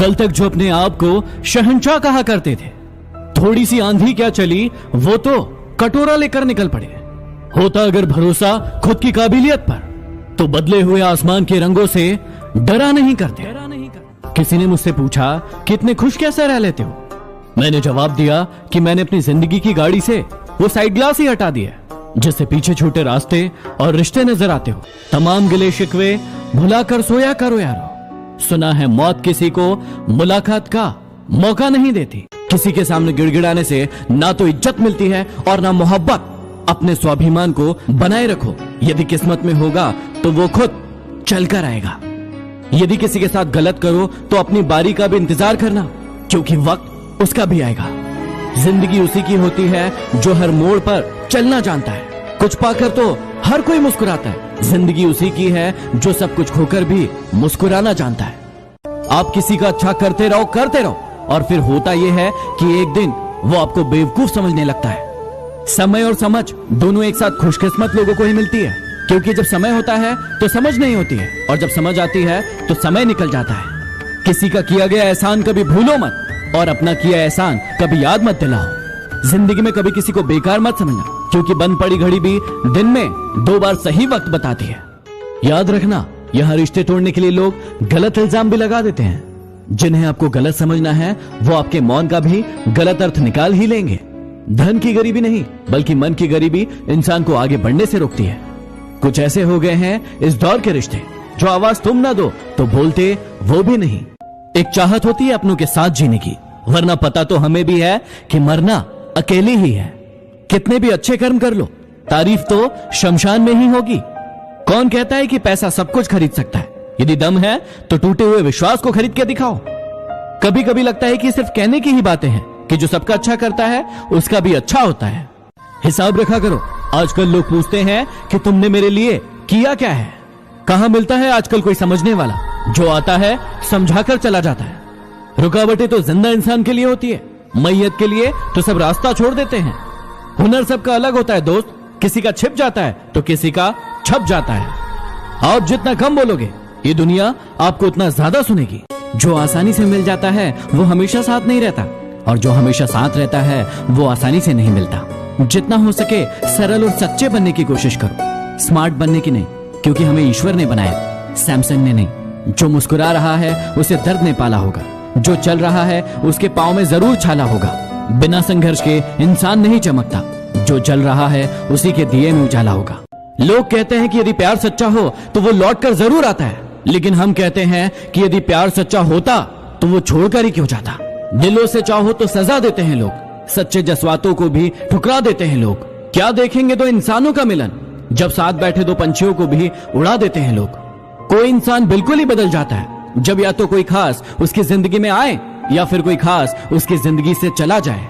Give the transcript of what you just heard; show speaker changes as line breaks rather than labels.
कल तक जो अपने आप को शहंशाह कहा करते थे, थोड़ी सी आंधी क्या चली वो तो कटोरा लेकर निकल पड़े। होता अगर भरोसा खुद की काबिलियत पर तो बदले हुए आसमान के रंगों से डरा नहीं करते। किसी ने मुझसे पूछा कितने खुश कैसे रह लेते हो। मैंने जवाब दिया कि मैंने अपनी जिंदगी की गाड़ी से वो साइड ग्लास ही हटा दिया जिससे पीछे छोटे रास्ते और रिश्ते नजर आते हो। तमाम गिले शिकवे भुलाकर सोया करो यारो। सुना है मौत किसी को मुलाकात का मौका नहीं देती। किसी के सामने गिड़गिड़ाने से ना तो इज्जत मिलती है और ना मोहब्बत। अपने स्वाभिमान को बनाए रखो। यदि किस्मत में होगा तो वो खुद चलकर आएगा। यदि किसी के साथ गलत करो तो अपनी बारी का भी इंतजार करना, क्योंकि वक्त उसका भी आएगा। जिंदगी उसी की होती है जो हर मोड़ पर चलना जानता है। कुछ पाकर तो हर कोई मुस्कुराता है। जिंदगी उसी की है जो सब कुछ खोकर भी मुस्कुराना जानता है। आप किसी का अच्छा करते रहो और फिर होता यह है कि एक दिन वो आपको बेवकूफ समझने लगता है। समय और समझ दोनों एक साथ खुशकिस्मत लोगों को ही मिलती है, क्योंकि जब समय होता है तो समझ नहीं होती है और जब समझ आती है तो समय निकल जाता है। किसी का किया गया एहसान कभी भूलो मत और अपना किया एहसान कभी याद मत दिलाओ। जिंदगी में कभी किसी को बेकार मत समझना, क्योंकि बंद पड़ी घड़ी भी दिन में 2 बार सही वक्त बताती है। याद रखना, यह रिश्ते तोड़ने के लिए लोग गलत इल्जाम भी लगा देते हैं। जिन्हें आपको गलत समझना है वो आपके मौन का भी गलत अर्थ निकाल ही लेंगे। धन की गरीबी नहीं बल्कि मन की गरीबी इंसान को आगे बढ़ने से रोकती है। कुछ ऐसे हो गए हैं इस दौर के रिश्ते जो आवाज तुम ना दो तो बोलते वो भी नहीं। एक चाहत होती है अपनों के साथ जीने की, वरना पता तो हमें भी है कि मरना अकेले ही है। कितने भी अच्छे कर्म कर लो, तारीफ तो शमशान में ही होगी। कौन कहता है कि पैसा सब कुछ खरीद सकता है? यदि दम है तो टूटे हुए विश्वास को खरीद के दिखाओ। कभी कभी लगता है कि सिर्फ कहने की ही बातें हैं कि जो सबका अच्छा करता है उसका भी अच्छा होता है। हिसाब रखा करो। आजकल लोग पूछते हैं कि तुमने मेरे लिए किया क्या है। कहां मिलता है आजकल कोई समझने वाला? जो आता है समझाकर चला जाता है। रुकावटें तो जिंदा इंसान के लिए होती है, मैयत के लिए तो सब रास्ता छोड़ देते हैं। हुनर सबका अलग होता है दोस्त, किसी का छिप जाता है तो किसी का छप जाता है। आप जितना कम बोलोगे ये दुनिया आपको उतना ज्यादा सुनेगी। जो आसानी से मिल जाता है वो हमेशा साथ नहीं रहता, और जो हमेशा साथ रहता है वो आसानी से नहीं मिलता। जितना हो सके सरल और सच्चे बनने की कोशिश करो, स्मार्ट बनने की नहीं, क्योंकि हमें ईश्वर ने बनाया, सैमसंग ने नहीं। जो मुस्कुरा रहा है उसे दर्द ने पाला होगा, जो चल रहा है उसके पांव में जरूर छाला होगा। बिना संघर्ष के इंसान नहीं चमकता, जो जल रहा है उसी के दिए में उजाला होगा। लोग कहते हैं कि यदि प्यार सच्चा हो तो वो लौट कर जरूर आता है, लेकिन हम कहते हैं कि यदि प्यार सच्चा होता तो वो छोड़कर ही क्यों जाता। दिलों से चाहो तो सजा देते हैं लोग, सच्चे जज्बातों को भी ठुकरा देते हैं लोग। क्या देखेंगे दो इंसानों का मिलन, जब साथ बैठे दो पंछियों को भी उड़ा देते हैं लोग। कोई इंसान बिल्कुल ही बदल जाता है जब या तो कोई खास उसकी जिंदगी में आए या फिर कोई खास उसकी जिंदगी से चला जाए।